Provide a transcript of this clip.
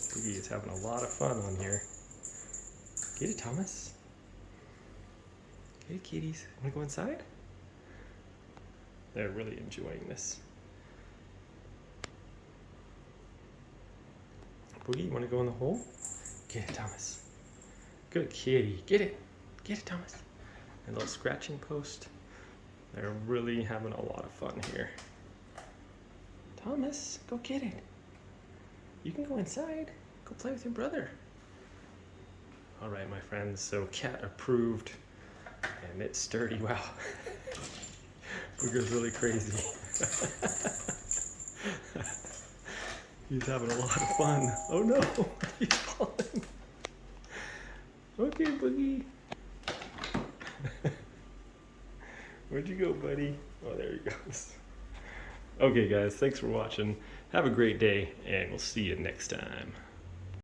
Boogie is having a lot of fun on here. Get it, Thomas. Get it, kitties. Wanna go inside? They're really enjoying this. Boogie, you wanna go in the hole? Get it, Thomas. Good kitty. Get it. Get it, Thomas. And a little scratching post. They're really having a lot of fun here. Thomas, go get it. You can go inside. Go play with your brother. All right, my friends, so cat approved, and it's sturdy. Wow. Booger's really crazy. He's having a lot of fun. Oh no, he's falling. Okay, Boogie. Where'd you go, buddy? Oh, there he goes. Okay, guys, thanks for watching. Have a great day, and we'll see you next time.